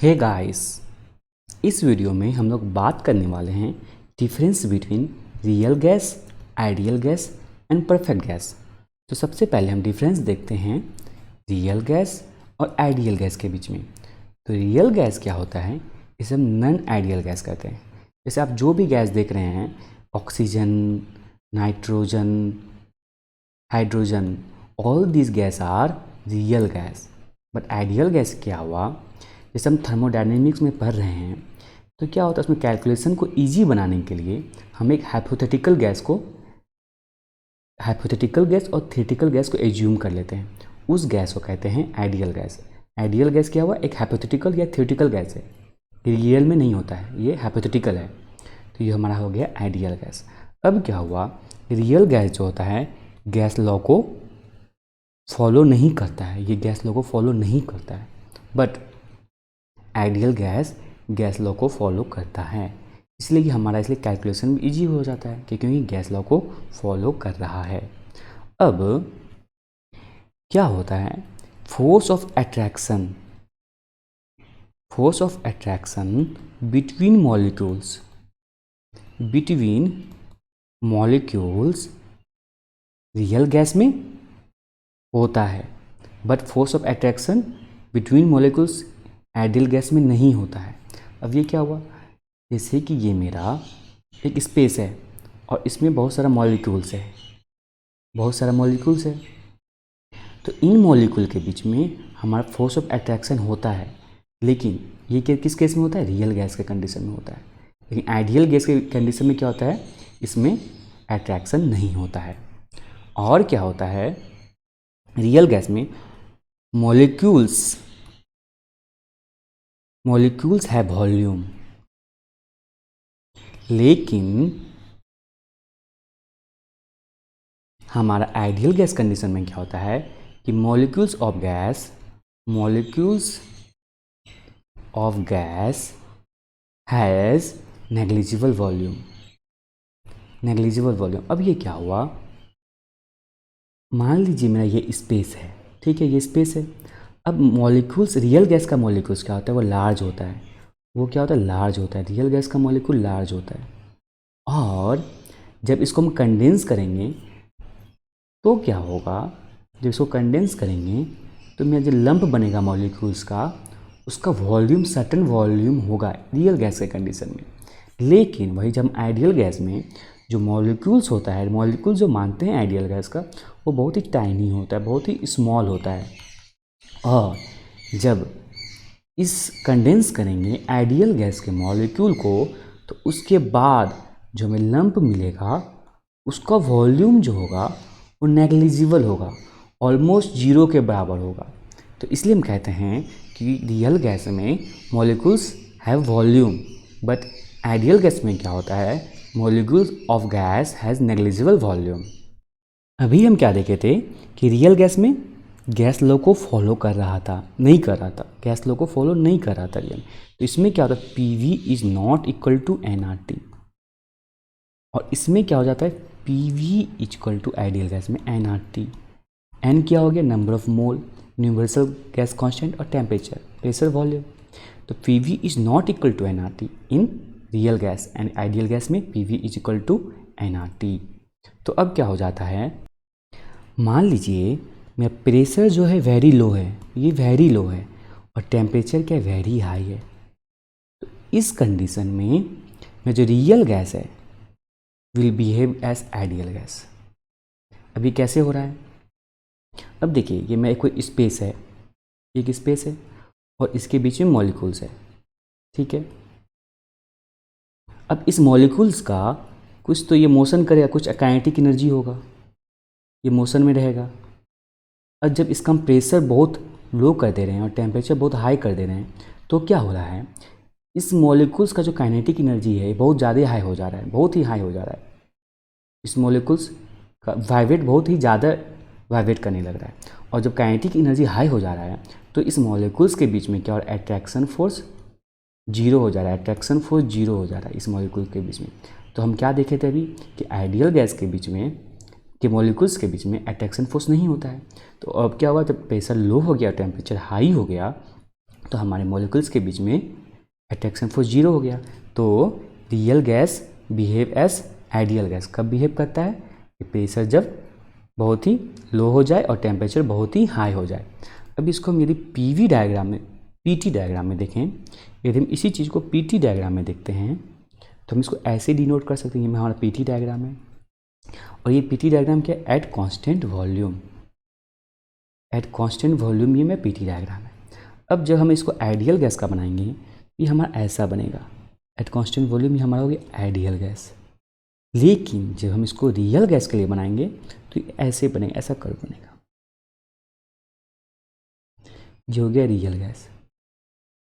Hey guys, इस video में हम लोग बात करने वाले हैं difference between real gas, ideal gas and perfect gas. तो सबसे पहले हम डिफरेंस देखते हैं रियल गैस और आइडियल गैस के बीच में। तो रियल गैस क्या होता है, इसे हम नॉन आइडियल गैस कहते हैं। जैसे आप जो भी गैस देख रहे हैं, oxygen, nitrogen, hydrogen, all this gas are real gas. But ideal gas क्या हुआ, जैसे हम थर्मोडायनेमिक्स में पढ़ रहे हैं, तो क्या होता है उसमें कैलकुलेशन को इजी बनाने के लिए हम एक हाइपोथेटिकल गैस और थ्योरेटिकल गैस को एज्यूम कर लेते हैं। उस गैस को कहते हैं आइडियल गैस। आइडियल गैस क्या हुआ, एक हाइपोथेटिकल या थ्योरेटिकल गैस है, ये रियल में नहीं होता है, ये हाइपोथेटिकल है। तो ये हमारा हो गया आइडियल गैस। अब क्या हुआ, रियल गैस जो होता है गैस लॉ को फॉलो नहीं करता है, ये गैस लॉ को फॉलो नहीं करता है। But ideal gas gas law को फॉलो करता है, इसलिए हमारा कैलकुलेशन भी इजी हो जाता है क्योंकि गैस लॉ को फॉलो कर रहा है। अब क्या होता है, force of attraction between molecules real gas में होता है, but force of attraction between molecules ideal gas में नहीं होता है। अब ये क्या हुआ, जैसे कि ये मेरा एक स्पेस है और इसमें बहुत सारा मॉलिक्यूल्स है, तो इन मॉलिक्यूल के बीच में हमारा फोर्स ऑफ अट्रैक्शन होता है। लेकिन ये किस केस में होता है, रियल गैस के कंडीशन में होता है। लेकिन आइडियल गैस के कंडीशन में क्या होता है, इसमें अट्रैक्शन नहीं होता है। और क्या होता है, रियल गैस में मॉलिक्यूल्स है वॉल्यूम, लेकिन हमारा आइडियल गैस कंडीशन में क्या होता है कि molecules of gas has negligible volume. अब ये क्या हुआ, मान लीजिए मेरा ये स्पेस है, ठीक है, ये स्पेस है। अब मॉलिक्यूल्स, रियल गैस का मॉलिक्यूल्स क्या होता है, वो लार्ज होता है। रियल गैस का मॉलिक्यूल लार्ज होता है। और जब इसको हम कंडेंस करेंगे तो क्या होगा, जब इसको कंडेंस करेंगे तो मेरा जो लंप बनेगा मॉलिक्यूल्स का, उसका वॉल्यूम सर्टेन वॉल्यूम होगा रियल गैस के कंडीशन में। लेकिन वही जब आइडियल गैस में जो मॉलिक्यूल्स होता है, मॉलिक्यूल जो मानते हैं आइडियल गैस का, वो बहुत ही टाइनी होता है, बहुत ही स्मॉल होता है। और जब इस कंडेंस करेंगे आइडियल गैस के मॉलिक्यूल को, तो उसके बाद जो हमें लंप मिलेगा उसका वॉल्यूम जो होगा वो नेग्लिजिबल होगा, ऑलमोस्ट जीरो के बराबर होगा। तो इसलिए हम कहते हैं कि रियल गैस में molecules have volume, but ideal gas में क्या होता है, molecules of gas has negligible volume. अभी हम क्या देखे थे कि रियल गैस में गैस लॉ को फॉलो कर रहा था, गैस लॉ को फॉलो नहीं कर रहा था रियल। तो इसमें क्या होता है, PV is not equal to nRT। और इसमें क्या हो जाता है, PV equal to ideal gas में nRT। n क्या हो गया, number of mole, universal gas constant, और टेम्परेचर, प्रेशर, वॉल्यूम। तो PV is not equal to nRT in real gas, and ideal gas में PV is equal to nRT। तो अब क्या हो जाता है, मान लीजिए मेरा प्रेशर जो है वेरी लो है, और टेम्परेचर क्या वेरी हाई है। तो इस कंडीशन में मैं जो रियल गैस है will behave as ideal gas. अभी कैसे हो रहा है, अब देखिए ये मैं कोई स्पेस है, और इसके बीच में मॉलिक्यूल्स है, ठीक है। अब इस मॉलिक्यूल्स का कुछ तो ये मोशन करेगा, कुछ काइनेटिक एनर्जी होगा, ये मोशन में रहेगा। और जब इसका हम प्रेशर बहुत लो कर दे रहे हैं और टेम्परेचर बहुत हाई कर दे रहे हैं, तो क्या हो रहा है, इस मॉलिक्यूल्स का जो काइनेटिक एनर्जी है बहुत ज़्यादा हाई हो जा रहा है, इस मॉलिक्यूल्स का वाइब्रेट बहुत ही ज़्यादा वाइब्रेट करने लग रहा है। और जब काइनेटिक एनर्जी हाई हो जा रहा है तो इस मॉलिक्यूल्स के बीच में क्या, और अट्रैक्शन फोर्स जीरो हो जा रहा है, इस मॉलिक्यूल के बीच में। तो हम क्या देखे थे अभी कि आइडियल गैस के बीच में, के मॉलिक्यूल्स के बीच में अट्रैक्शन फोर्स नहीं होता है। तो अब क्या हुआ, जब प्रेशर लो हो गया, टेम्परेचर हाई हो गया, तो हमारे मॉलिक्यूल्स के बीच में अट्रैक्शन फोर्स 0 हो गया। तो real gas behave as ideal gas कब बिहेव करता है कि प्रेशर जब बहुत ही लो हो जाए और टेम्परेचर बहुत ही हाई हो जाए। अब इसको हम यदि पीवी डायग्राम में पीटी डायग्राम में देखें, यदि हम इसी चीज़ को पीटी डायग्राम में देखते हैं तो हम इसको ऐसे डिनोट कर सकते हैं। ये हमारा पीटी डायग्राम है और ये पीटी डायग्राम क्या है, at constant volume, at constant volume ये में पीटी डायग्राम है। अब जब हम इसको आइडियल गैस का बनाएंगे ये हमारा ऐसा बनेगा, एट कांस्टेंट वॉल्यूम ये हमारा हो गया आइडियल गैस। लेकिन जब हम इसको रियल गैस के लिए बनाएंगे तो ये ऐसे बनेगा, ऐसा कर्व बनेगा, ये हो गया रियल गैस।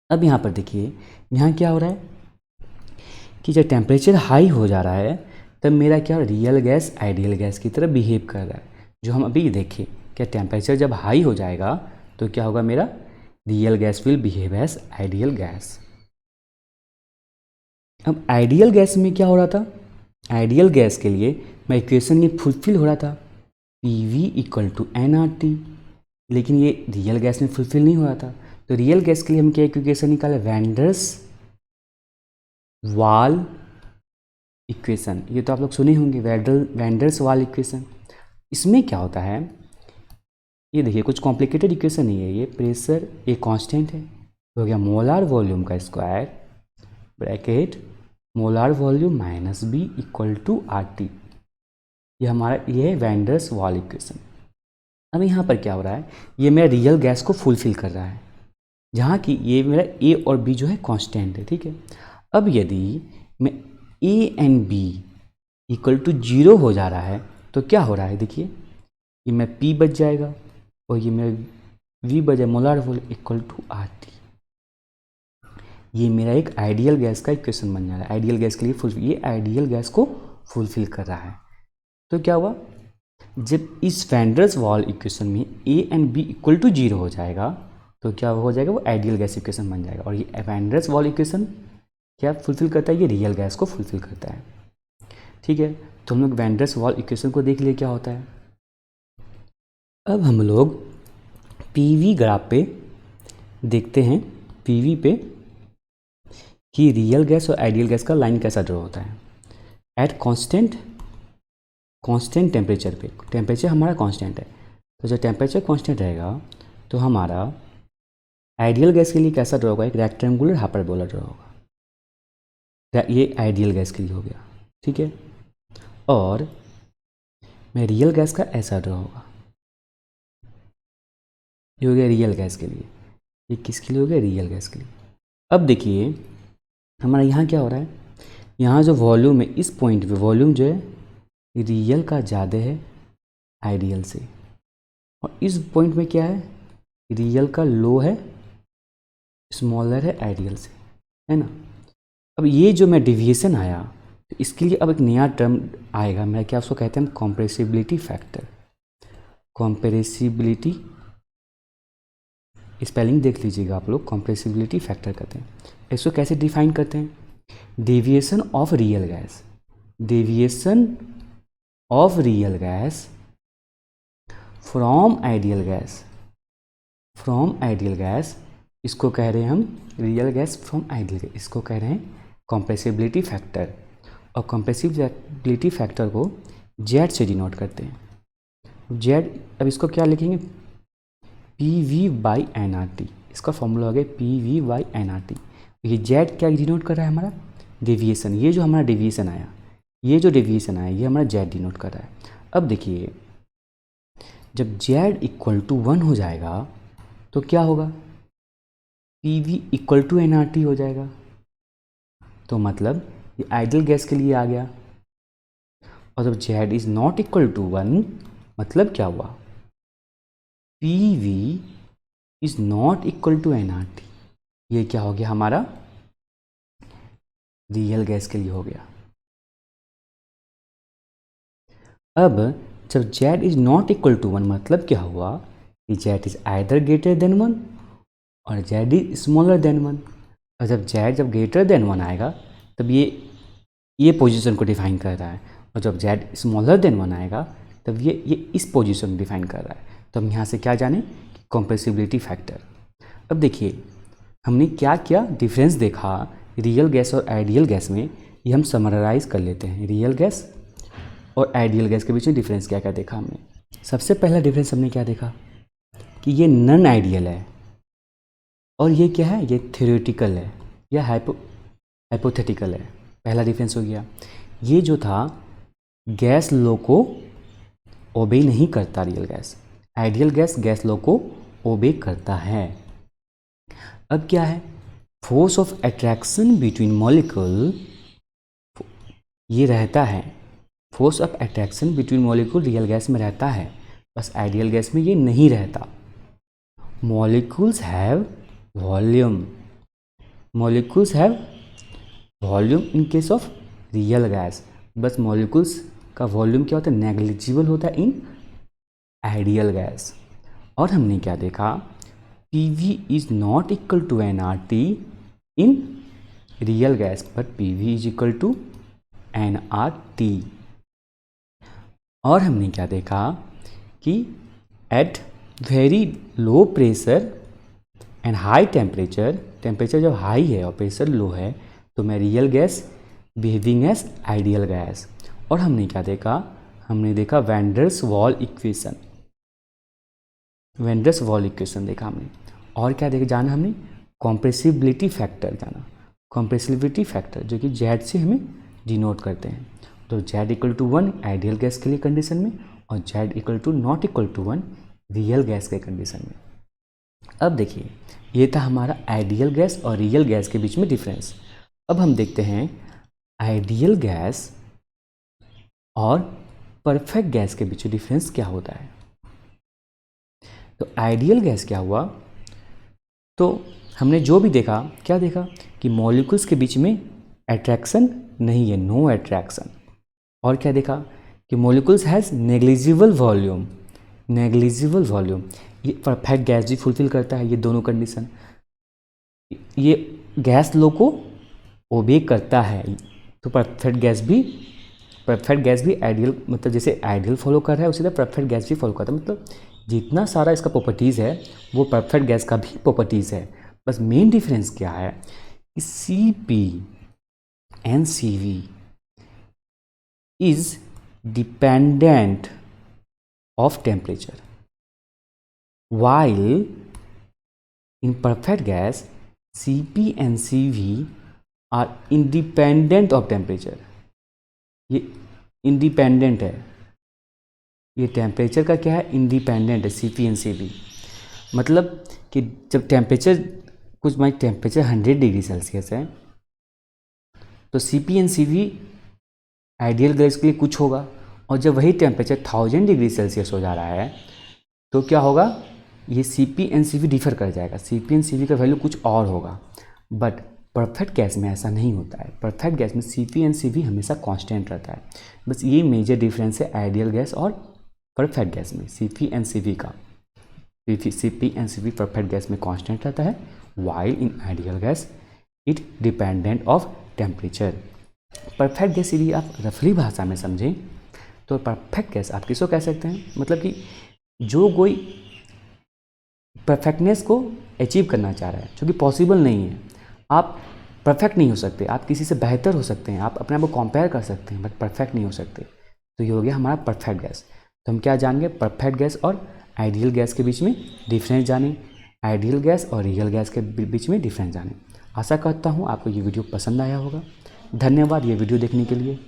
अब यहाँ पर देखिए यहाँ क्या हो रहा है कि जब टेम्परेचर हाई हो जा रहा है तब मेरा क्या रियल गैस आइडियल गैस की तरह बिहेव कर रहा है। जो हम अभी देखें क्या टेम्परेचर जब हाई हो जाएगा तो क्या होगा, मेरा real gas will behave as ideal gas. अब आइडियल गैस में क्या हो रहा था, आइडियल गैस के लिए मैं इक्वेशन ये फुलफिल हो रहा था PV इक्वल टू nRT, लेकिन ये रियल गैस में फुलफिल नहीं हो रहा था। तो रियल गैस के लिए हम क्या इक्वेशन निकाले, वैंडर्स वाल इक्वेशन। ये तो आप लोग सुने होंगे वैंडर्स वाल इक्वेशन। इसमें क्या होता है, ये देखिए कुछ कॉम्प्लिकेटेड इक्वेशन नहीं है, ये प्रेशर ये कांस्टेंट है तो हो गया मोलार वॉल्यूम का square bracket molar volume minus b equal to RT। ये हमारा ये है वैंडर्स वाल इक्वेशन। अब यहाँ पर क्या हो रहा है, ये मेरा रियल गैस को फुलफिल कर रहा है जहाँ की ये मेरा A और B जो है कांस्टेंट है, ठीक है। अब यदि मैं A and B equal to 0 हो जा रहा है तो क्या हो रहा है, देखिए ये मैं P बच जाएगा और ये मेरा V बच जाए, molar volume equal to RT। ये मेरा एक आइडियल गैस का इक्वेशन बन जा रहा है। आइडियल गैस के लिए फुलफिल, ये आइडियल गैस को फुलफिल कर रहा है। तो क्या हुआ, जब इस वैंडर्स वाल इक्वेशन में A and B equal to 0 हो जाएगा तो क्या हो जाएगा, वो आइडियल गैस इक्वेशन बन जाएगा। और ये वैंडर्स वाल इक्वेशन क्या फुलफिल करता है, ये रियल गैस को फुलफिल करता है, ठीक है। तो हम लोग वैंडर्स वाल इक्वेशन को देख लिए क्या होता है। अब हम लोग PV ग्राफ पे देखते हैं, PV पे कि रियल गैस और आइडियल गैस का लाइन कैसा ड्रॉ होता है। एट कांस्टेंट टेम्परेचर पे, टेम्परेचर हमारा कांस्टेंट है तो जब टेम्परेचर कांस्टेंट रहेगा तो हमारा आइडियल गैस के लिए कैसा ड्रॉ होगा, एक रेक्टेंगुलर हाइपरबोला ड्रॉ होगा। ये आइडियल गैस के लिए हो गया, ठीक है। और मैं रियल गैस का ऐसा ड्रॉ होगा, ये हो गया रियल गैस के लिए। ये किसके लिए हो गया, रियल गैस के लिए। अब देखिए हमारा यहाँ क्या हो रहा है, यहाँ जो वॉल्यूम है इस पॉइंट पे वॉल्यूम जो है रियल का ज़्यादा है आइडियल से, और इस पॉइंट में क्या है, रियल का लो है, स्मॉलर है आइडियल से, है ना। अब ये जो मैं डेविएशन आया तो इसके लिए अब एक नया टर्म आएगा, मैं क्या उसको कहते हैं, कॉम्प्रेसिबिलिटी फैक्टर। कॉम्प्रेसिबिलिटी स्पेलिंग देख लीजिएगा आप लोग, कॉम्प्रेसिबिलिटी फैक्टर कहते हैं। इसको कैसे डिफाइन करते हैं, deviation of real gas, deviation of real gas from ideal gas, from ideal gas, इसको कह रहे हैं हम real gas from ideal gas, इसको कह रहे हैं कॉम्प्रेसिबिलिटी फैक्टर। और कॉम्प्रेसिबिलिटी फैक्टर को जेड से डिनोट करते हैं। जेड, अब इसको क्या लिखेंगे, PV/nRT, इसका फॉर्मूला हो गया PV/nRT। ये जेड क्या डिनोट कर रहा है, हमारा डेविएशन। ये जो हमारा डेविएशन आया, ये जो डेविएशन आया ये हमारा जेड डिनोट कर रहा है। अब देखिए जब जेड इक्वल टू 1 हो जाएगा तो क्या होगा, PV इक्वल टू nRT हो जाएगा। तो मतलब ये आइडियल गैस के लिए आ गया। और जब Z is not equal to 1 मतलब क्या हुआ, PV is not equal to nRT। ये क्या हो गया, हमारा रियल गैस के लिए हो गया। अब जब Z is not equal to 1 मतलब क्या हुआ कि Z is either greater than 1 और जेड इज स्मॉलर देन 1। और जब जेड जब ग्रेटर देन 1 आएगा तब ये पोजीशन को डिफाइन कर रहा है, और जब जेड स्मॉलर देन 1 आएगा तब ये इस पोजीशन को डिफाइन कर रहा है। तो हम यहाँ से क्या जाने, कॉम्प्रेसिबिलिटी फैक्टर। अब देखिए हमने क्या क्या डिफरेंस देखा रियल गैस और आइडियल गैस में, ये हम समराइज कर लेते हैं। रियल गैस और आइडियल गैस के बीच में डिफरेंस क्या क्या देखा हमने। सबसे पहला डिफरेंस हमने क्या देखा कि ये नॉन आइडियल है और ये क्या है, ये थ्योरेटिकल है या हाइपोथेटिकल है। पहला डिफरेंस हो गया। ये जो था गैस लॉ को ओबे नहीं करता real gas, ideal gas gas law को ओबे करता है। अब क्या है, force of attraction between molecule, ये रहता है, force of attraction between molecule real gas में रहता है, बस आइडियल गैस में ये नहीं रहता। Molecules have volume, molecules have volume in case of real gas, बस मॉलिक्यूल्स का वॉल्यूम क्या होता है, नेग्लिजिबल होता है इन आइडियल गैस। और हमने क्या देखा, PV is not equal to nRT in real gas but PV is equal to nRT। और हमने क्या देखा कि at very low pressure and high temperature, temperature जब हाई है और प्रेशर लो है तो मैं real gas behaving as ideal gas. और हमने क्या देखा, हमने देखा van der Waals equation, van der Waals equation देखा हमने। और क्या देखा जाना हमने, कॉम्प्रेसिबिलिटी फैक्टर जाना, कॉम्प्रेसिबिलिटी फैक्टर जो कि Z से हमें डिनोट करते हैं। तो Z equal to 1 ideal gas के लिए कंडीशन में और Z equal to not equal to 1 real gas के कंडीशन में। अब देखिए ये था हमारा आइडियल गैस और रियल गैस के बीच में डिफरेंस। अब हम देखते हैं आइडियल गैस और परफेक्ट गैस के बीच में डिफरेंस क्या होता है। तो आइडियल गैस क्या हुआ, तो हमने जो भी देखा, क्या देखा कि मॉलिक्यूल्स के बीच में अट्रैक्शन नहीं है, नो अट्रैक्शन। और क्या देखा कि molecules has negligible volume, negligible volume. ये परफेक्ट गैस भी फुलफिल करता है ये दोनों कंडीशन। ये गैस लॉ को ओबे करता है, तो परफेक्ट गैस भी आइडियल, मतलब जैसे आइडियल फॉलो कर रहा है उसी तरह परफेक्ट गैस भी फॉलो करता है। मतलब जितना सारा इसका प्रॉपर्टीज़ है वो परफेक्ट गैस का भी प्रॉपर्टीज़ है। बस मेन डिफरेंस क्या है कि CP and CV is dependent of temperature, while in perfect gas CP and CV are independent of temperature। ये इंडिपेंडेंट है, ये टेम्परेचर का क्या है, इंडिपेंडेंट है CP एंड CV। मतलब कि जब टेम्परेचर कुछ मान टेम्परेचर 100 डिग्री सेल्सियस है तो CP and CV ideal gas के लिए कुछ होगा, और जब वही टेम्परेचर 1000 डिग्री सेल्सियस हो जा रहा है तो क्या होगा, ये CP एंड CV डिफर कर जाएगा, CP एंड CV का वैल्यू कुछ और होगा। बट परफेक्ट गैस में ऐसा नहीं होता है, परफेक्ट गैस में CP एंड CV हमेशा कांस्टेंट रहता है। बस ये मेजर डिफरेंस है आइडियल गैस और परफेक्ट गैस में, CP एंड CV का। CP and CV perfect gas में कांस्टेंट रहता है, while in ideal gas it dependent of temperature. Perfect gas यदि आप रफली भाषा में समझें तो परफेक्ट गैस आप किसको कह सकते हैं, मतलब कि जो कोई परफेक्टनेस को अचीव करना चाह रहा है, जो कि पॉसिबल नहीं है। आप परफेक्ट नहीं हो सकते, आप किसी से बेहतर हो सकते हैं, आप अपने आप को कंपेयर कर सकते हैं, बट परफेक्ट नहीं हो सकते। तो ये हो गया हमारा परफेक्ट गैस। तो हम क्या जानेंगे, परफेक्ट गैस और आइडियल गैस के बीच में डिफरेंस जानें, आइडियल गैस और रियल गैस के बीच में डिफरेंस जानें। आशा करता हूँ आपको ये वीडियो पसंद आया होगा। धन्यवाद ये वीडियो देखने के लिए।